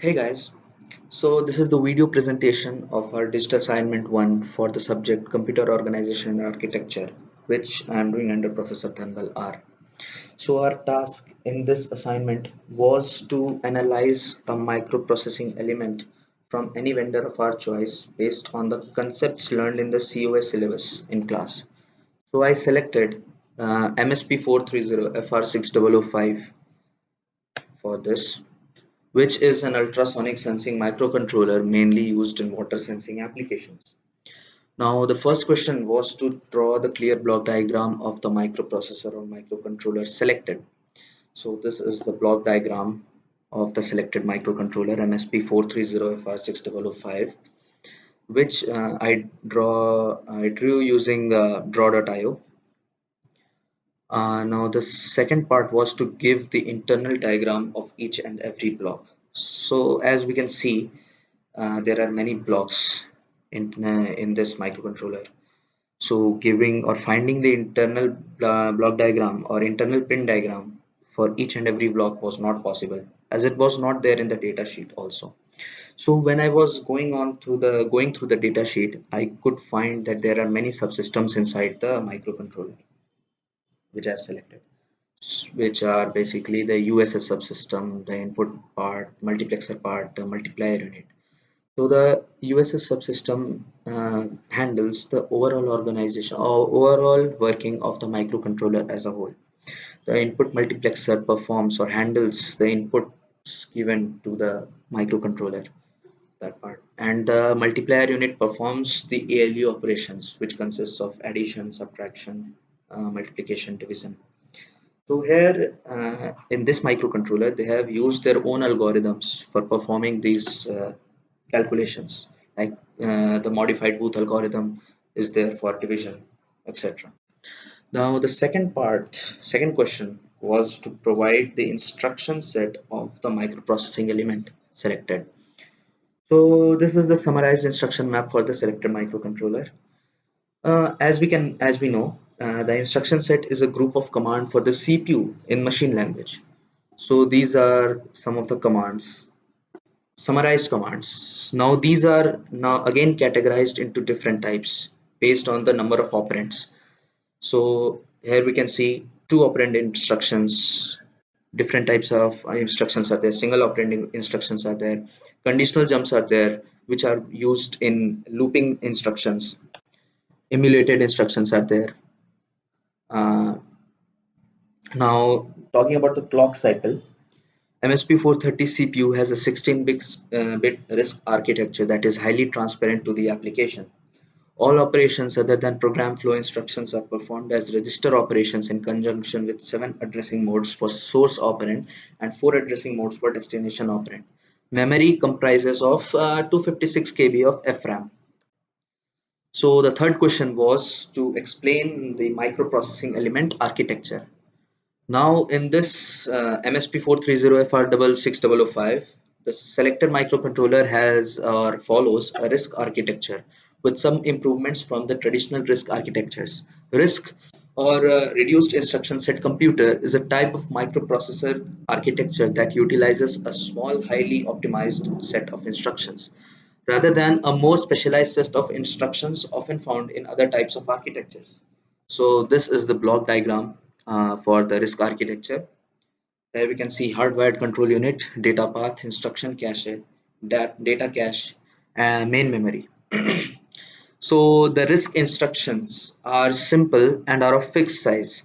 Hey guys, so this is the video presentation of our digital assignment 1 for the subject Computer Organization and Architecture, which I am doing under Professor Thanbal R. So our task in this assignment was to analyze a microprocessing element from any vendor of our choice based on the concepts learned in the COS syllabus in class. So I selected MSP 430 FR6005 for this, which is an ultrasonic sensing microcontroller mainly used in water sensing applications. Now, the first question was to draw the clear block diagram of the microprocessor or microcontroller selected. So this is the block diagram of the selected microcontroller MSP430FR6005, which I drew using draw.io. Now the second part was to give the internal diagram of each and every block. So as we can see, there are many blocks in this microcontroller. So giving or finding the internal block diagram or internal pin diagram for each and every block was not possible, as it was not there in the data sheet also. So when I was going through the data sheet, I could find that there are many subsystems inside the microcontroller which I've selected, which are basically the USS subsystem, the input part, multiplexer part, the multiplier unit. So the USS subsystem handles the overall organization or overall working of the microcontroller as a whole. The input multiplexer performs or handles the inputs given to the microcontroller, that part. And the multiplier unit performs the ALU operations, which consists of addition, subtraction, multiplication, division. So here in this microcontroller, they have used their own algorithms for performing these calculations. Like the modified Booth algorithm is there for division, etc. Now the second question was to provide the instruction set of the microprocessing element selected. So this is the summarized instruction map for the selected microcontroller. As we know, the instruction set is a group of command for the CPU in machine language. So these are some of the commands, summarized commands. Now these are now again categorized into different types based on the number of operands. So here we can see two operand instructions. Different types of instructions are there. Single operand instructions are there. Conditional jumps are there, which are used in looping instructions. Emulated instructions are there. Uh, Now, talking about the clock cycle, MSP430 CPU has a 16-bit RISC architecture that is highly transparent to the application. All operations other than program flow instructions are performed as register operations in conjunction with 7 addressing modes for source operand and 4 addressing modes for destination operand. Memory comprises of 256 KB of FRAM. So the third question was to explain the microprocessing element architecture. Now in this MSP430FR66005, the selected microcontroller has or follows a RISC architecture with some improvements from the traditional RISC architectures. RISC or reduced instruction set computer is a type of microprocessor architecture that utilizes a small highly optimized set of instructions rather than a more specialized set of instructions often found in other types of architectures. So this is the block diagram for the RISC architecture. There we can see hardwired control unit, data path, instruction cache, data cache, and main memory. So the RISC instructions are simple and are of fixed size.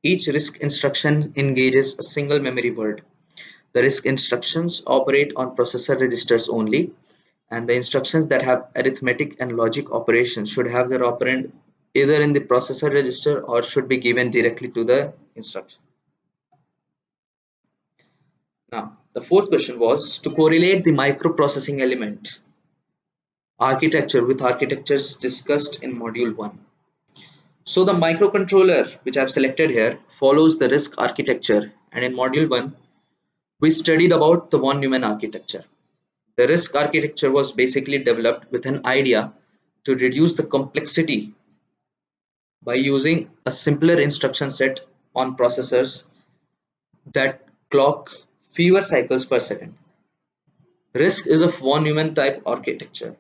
Each RISC instruction engages a single memory word. The RISC instructions operate on processor registers only, and the instructions that have arithmetic and logic operations should have their operand either in the processor register or should be given directly to the instruction. Now, the fourth question was to correlate the microprocessing element architecture with architectures discussed in module 1. So the microcontroller which I've selected here follows the RISC architecture, and in module 1 we studied about the von Neumann architecture. The RISC architecture was basically developed with an idea to reduce the complexity by using a simpler instruction set on processors that clock fewer cycles per second. RISC is a von Neumann type architecture.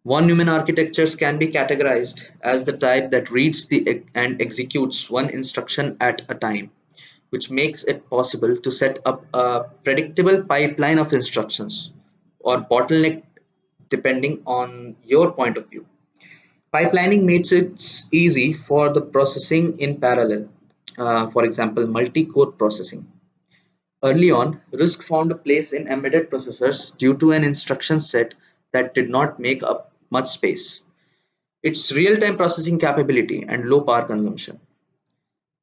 Von Neumann architectures can be categorized as the type that reads and executes one instruction at a time, which makes it possible to set up a predictable pipeline of instructions or bottleneck depending on your point of view. Pipelining makes it easy for the processing in parallel, for example, multi-core processing. Early on, RISC found a place in embedded processors due to an instruction set that did not make up much space. Its real-time processing capability and low power consumption.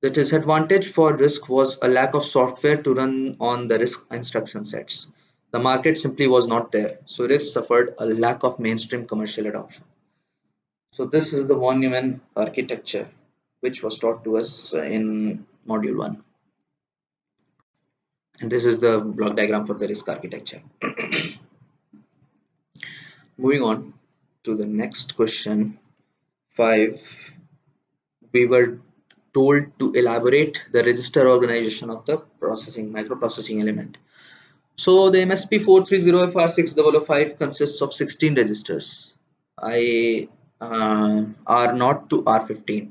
The disadvantage for RISC was a lack of software to run on the RISC instruction sets. The market simply was not there, so RISC suffered a lack of mainstream commercial adoption. So this is the von Neumann architecture, which was taught to us in module 1. And this is the block diagram for the RISC architecture. Moving on to the next question 5, we were told to elaborate the register organization of the processing microprocessing element. So the MSP 430FR6005 consists of 16 registers. I R0 to R15.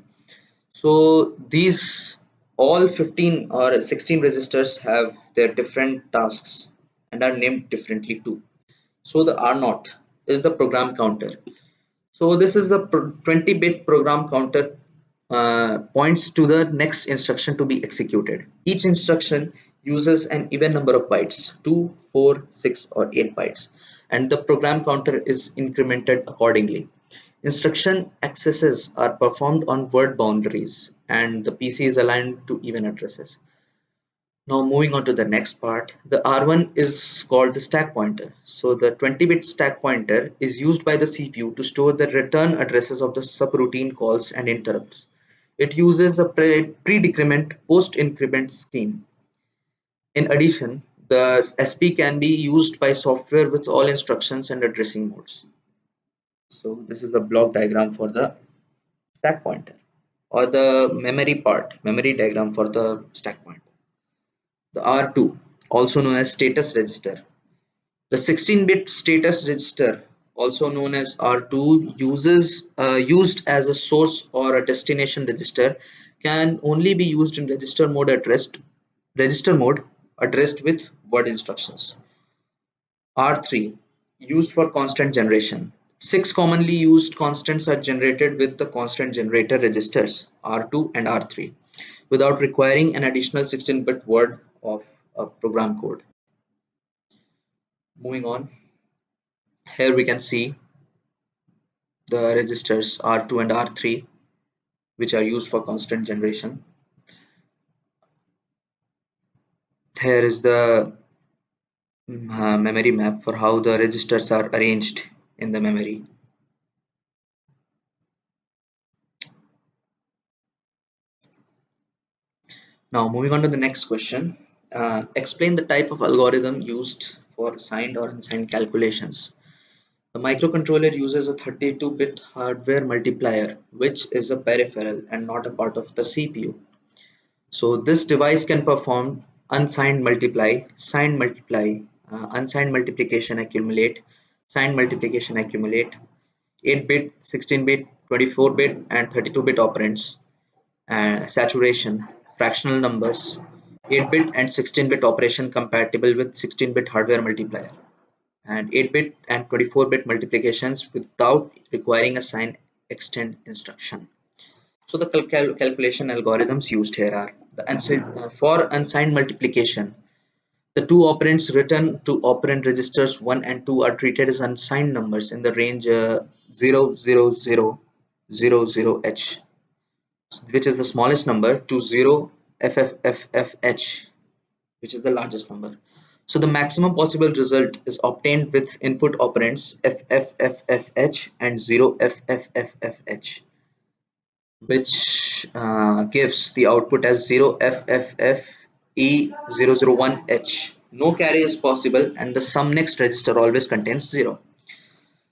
So these all 15 or 16 registers have their different tasks and are named differently too. So the R0 is the program counter. So this is the 20-bit program counter, points to the next instruction to be executed. Each instruction uses an even number of bytes, 2, 4, 6 or 8 bytes, and the program counter is incremented accordingly. Instruction accesses are performed on word boundaries and the PC is aligned to even addresses. Now moving on to the next part, the R1 is called the stack pointer. So the 20-bit stack pointer is used by the CPU to store the return addresses of the subroutine calls and interrupts. It uses a pre-decrement post-increment scheme. In addition, the SP can be used by software with all instructions and addressing modes. So this is the block diagram for the stack pointer, or the memory diagram for the stack pointer. The R2, also known as status register. The 16-bit status register, also known as R2, used as a source or a destination register, can only be used in register mode addressed with word instructions. R3, used for constant generation. 6 commonly used constants are generated with the constant generator registers R2 and R3 without requiring an additional 16-bit word of a program code. Moving on, here we can see the registers R2 and R3 which are used for constant generation. Here is the memory map for how the registers are arranged in the memory. Now moving on to the next question, explain the type of algorithm used for signed or unsigned calculations. The microcontroller uses a 32-bit hardware multiplier, which is a peripheral and not a part of the CPU. So this device can perform unsigned multiply, signed multiply, unsigned multiplication accumulate, signed multiplication accumulate, 8-bit, 16-bit, 24-bit and 32-bit operands, saturation, fractional numbers, 8-bit and 16-bit operation compatible with 16-bit hardware multiplier, and 8-bit and 24-bit multiplications without requiring a sign extend instruction. So the calculation algorithms used here are the for unsigned multiplication. The two operands written to operand registers 1 and 2 are treated as unsigned numbers in the range 00000H, which is the smallest number, to 0FFFFH, which is the largest number. So the maximum possible result is obtained with input operands FFFFH and 0FFFFH, which gives the output as 0FFFE001H. No carry is possible and the sum next register always contains 0.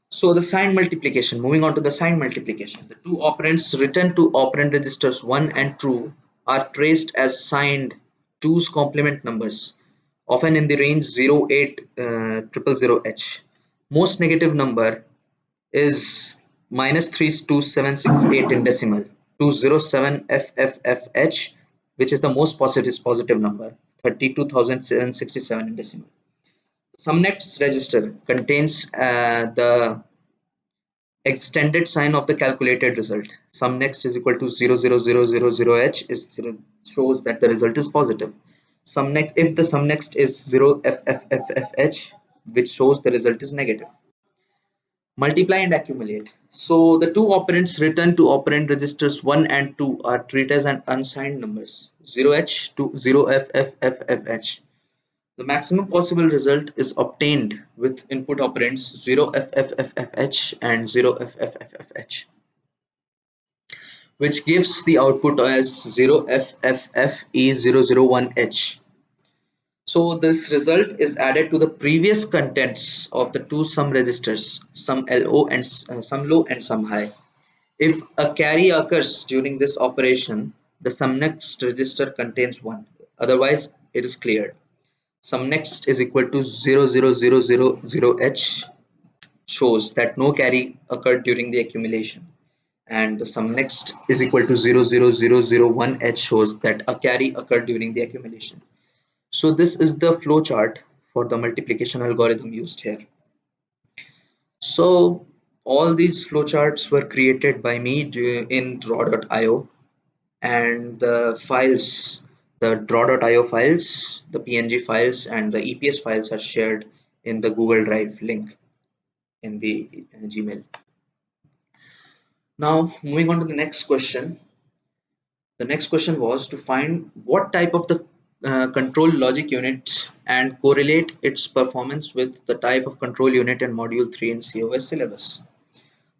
So the signed multiplication, moving on to the signed multiplication, the two operands written to operand registers 1 and 2 are traced as signed 2's complement numbers. often in the range 08000H. Most negative number is -32768 in decimal, 207FFFH, which is the most positive number, 32,767 in decimal. Subnext register contains the extended sign of the calculated result. Subnext is equal to 00000H shows that the result is positive. Subnext, if the subnext is 0FFFFH, which shows the result is negative. Multiply and accumulate. So the two operands returned to operand registers 1 and 2 are treated as an unsigned numbers, 0H to 0FFFFH. The maximum possible result is obtained with input operands 0FFFFH and 0FFFFH, which gives the output as 0FFFE001H. So this result is added to the previous contents of the two sum registers, some low and some low and some high. If a carry occurs during this operation, the sum next register contains 1. Otherwise, it is cleared. Sum next is equal to 00000H shows that no carry occurred during the accumulation, and the sum next is equal to 00001H shows that a carry occurred during the accumulation. So this is the flow chart for the multiplication algorithm used here. So all these flowcharts were created by me in draw.io, and the files, the draw.io files, the PNG files and the EPS files are shared in the Google Drive link in the Gmail. Now moving on to the next question. The next question was to find what type of the control logic unit and correlate its performance with the type of control unit in module 3 in COS syllabus.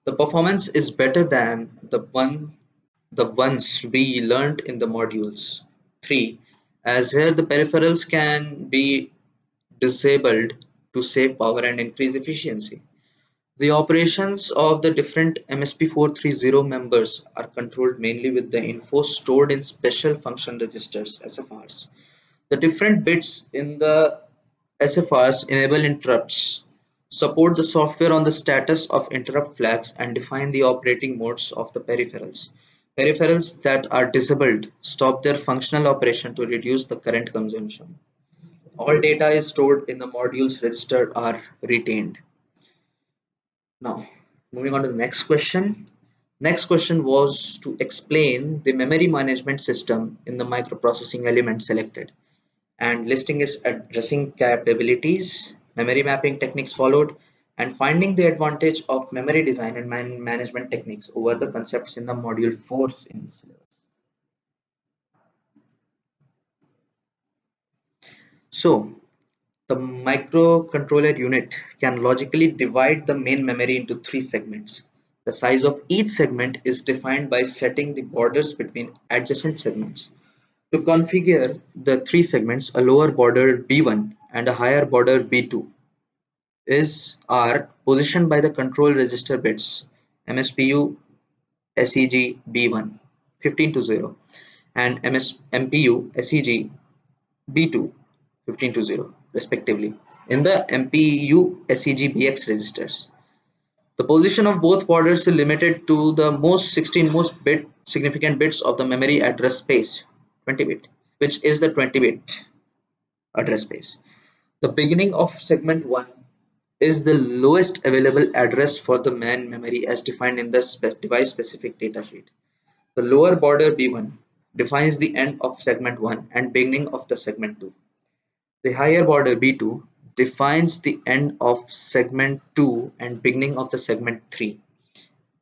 The performance is better than the ones we learnt in the modules 3, as here the peripherals can be disabled to save power and increase efficiency. The operations of the different MSP430 members are controlled mainly with the info stored in special function registers (SFRs). The different bits in the SFRs enable interrupts, support the software on the status of interrupt flags, and define the operating modes of the peripherals. Peripherals that are disabled stop their functional operation to reduce the current consumption. All data is stored in the modules register are retained. Now, moving on to the next question. Next question was to explain the memory management system in the microprocessing element selected, and listing is addressing capabilities, memory mapping techniques followed, and finding the advantage of memory design and management techniques over the concepts in the module 4 in syllabus. So, the microcontroller unit can logically divide the main memory into 3 segments. The size of each segment is defined by setting the borders between adjacent segments. To configure the 3 segments, a lower border B1 and a higher border B2 are positioned by the control register bits MSPU SEG B1 15 to 0 and MPU SEG B2 15 to 0 respectively in the MPU SEG BX registers. The position of both borders is limited to the 16 most significant bits of the memory address space, 20 bit, which is the 20 bit address space. The beginning of segment 1 is the lowest available address for the main memory as defined in the device specific datasheet. The lower border B1 defines the end of segment 1 and beginning of the segment 2. The higher border B2 defines the end of segment 2 and beginning of the segment 3.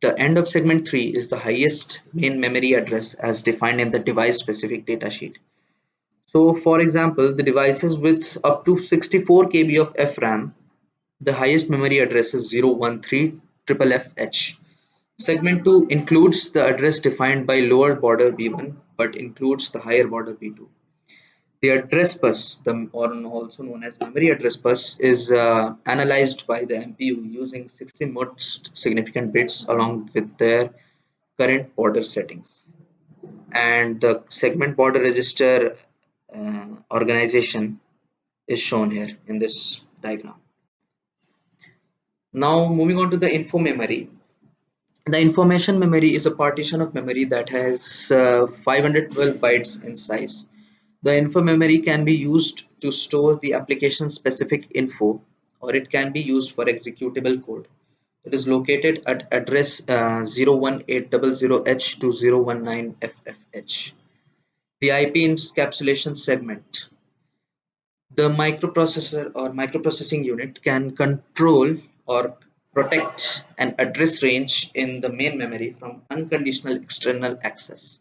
The end of segment 3 is the highest main memory address as defined in the device specific datasheet. So for example, the devices with up to 64 KB of FRAM, the highest memory address is 013FFFH. Segment 2 includes the address defined by lower border B1 but includes the higher border B2. The address bus, or also known as memory address bus, is analyzed by the MPU using 16 most significant bits along with their current border settings. And the segment border register organization is shown here in this diagram. Now moving on to the info memory. The information memory is a partition of memory that has 512 bytes in size. The info memory can be used to store the application specific info, or it can be used for executable code. It is located at address 01800H to 019FFH. The IP encapsulation segment. The microprocessor or microprocessing unit can control or protect an address range in the main memory from unconditional external access.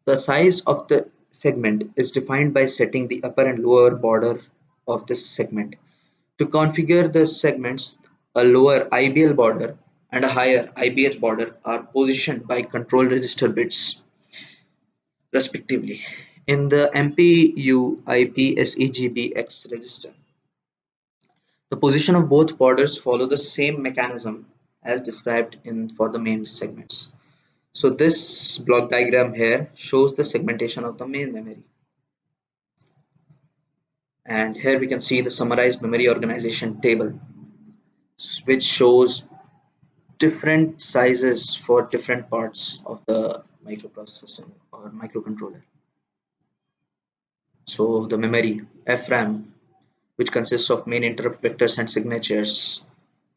The size of the segment is defined by setting the upper and lower border of this segment. To configure the segments, a lower IBL border and a higher IBH border are positioned by control register bits respectively in the MPU IP SEGBX register. The position of both borders follow the same mechanism as described in for the main segments. So this block diagram here shows the segmentation of the main memory. And here we can see the summarized memory organization table, which shows different sizes for different parts of the microprocessor or microcontroller. So the memory FRAM, which consists of main interrupt vectors and signatures,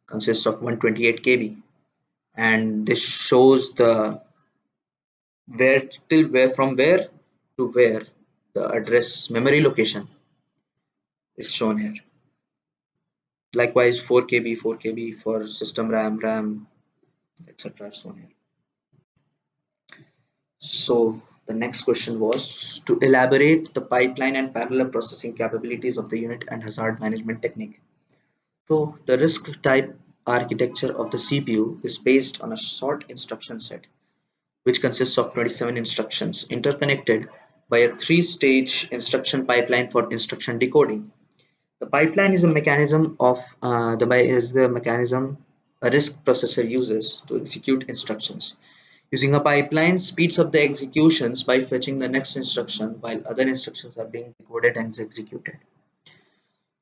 consists of 128 KB, and this shows the where till where from where to where the address memory location is shown here. Likewise 4 KB for system RAM, etc. shown here. So the next question was to elaborate the pipeline and parallel processing capabilities of the unit and hazard management technique. So the RISC type architecture of the CPU is based on a short instruction set which consists of 27 instructions interconnected by a three-stage instruction pipeline for instruction decoding. The pipeline is a mechanism of the mechanism a RISC processor uses to execute instructions. Using a pipeline speeds up the executions by fetching the next instruction while other instructions are being decoded and executed.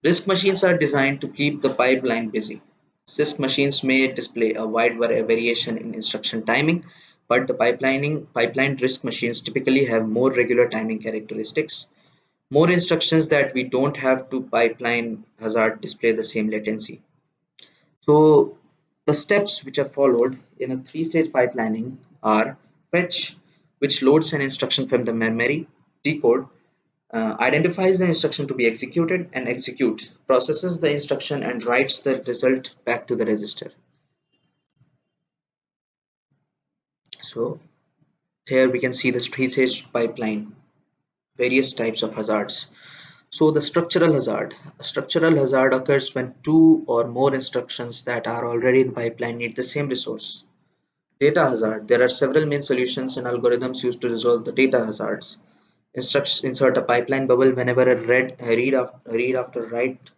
RISC machines are designed to keep the pipeline busy. CISC machines may display a wide variation in instruction timing, but the pipelined RISC machines typically have more regular timing characteristics. More instructions that we don't have to pipeline hazard display the same latency. So the steps which are followed in a three-stage pipelining are fetch, which loads an instruction from the memory, decode, identifies the instruction to be executed, and execute, processes the instruction and writes the result back to the register. So here we can see the three-stage pipeline, various types of hazards. So the structural hazard. A structural hazard occurs when two or more instructions that are already in pipeline need the same resource. Data hazard. There are several main solutions and algorithms used to resolve the data hazards. Insert a pipeline bubble whenever a read after write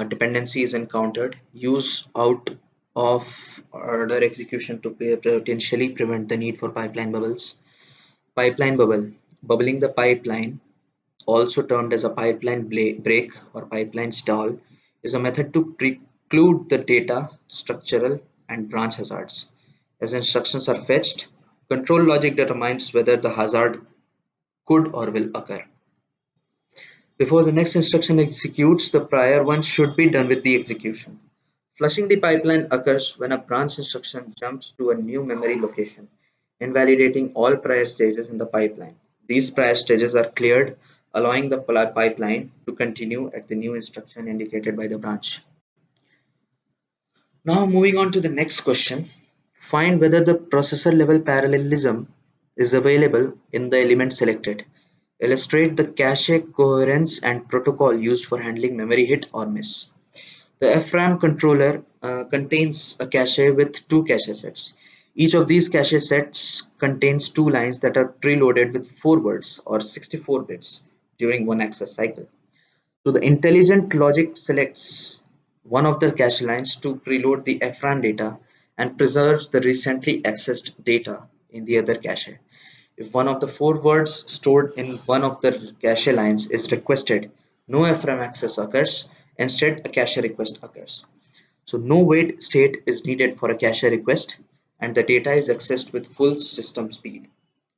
dependency is encountered. Use out of order execution to potentially prevent the need for pipeline bubbles. Pipeline bubble. Bubbling the pipeline, also termed as a pipeline break or pipeline stall, is a method to preclude the data, structural, and branch hazards. As instructions are fetched, control logic determines whether the hazard could or will occur. Before the next instruction executes, the prior one should be done with the execution. Flushing the pipeline occurs when a branch instruction jumps to a new memory location, invalidating all prior stages in the pipeline. These prior stages are cleared, allowing the pipeline to continue at the new instruction indicated by the branch. Now moving on to the next question, find whether the processor level parallelism is available in the element selected. Illustrate the cache coherence and protocol used for handling memory hit or miss. The FRAM controller contains a cache with two cache sets. Each of these cache sets contains two lines that are preloaded with 4 words or 64 bits during one access cycle. So the intelligent logic selects one of the cache lines to preload the FRAM data and preserves the recently accessed data in the other cache. If one of the 4 words stored in one of the cache lines is requested, No FRAM access occurs. Instead, a cache request occurs. So no wait state is needed for a cache request, and the data is accessed with full system speed.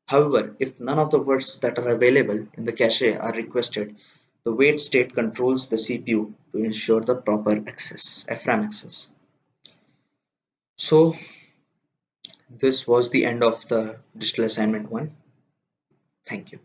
However, if none of the words that are available in the cache are requested, the wait state controls the CPU to ensure the proper access, FRAM access. So this was the end of the digital assignment 1. Thank you.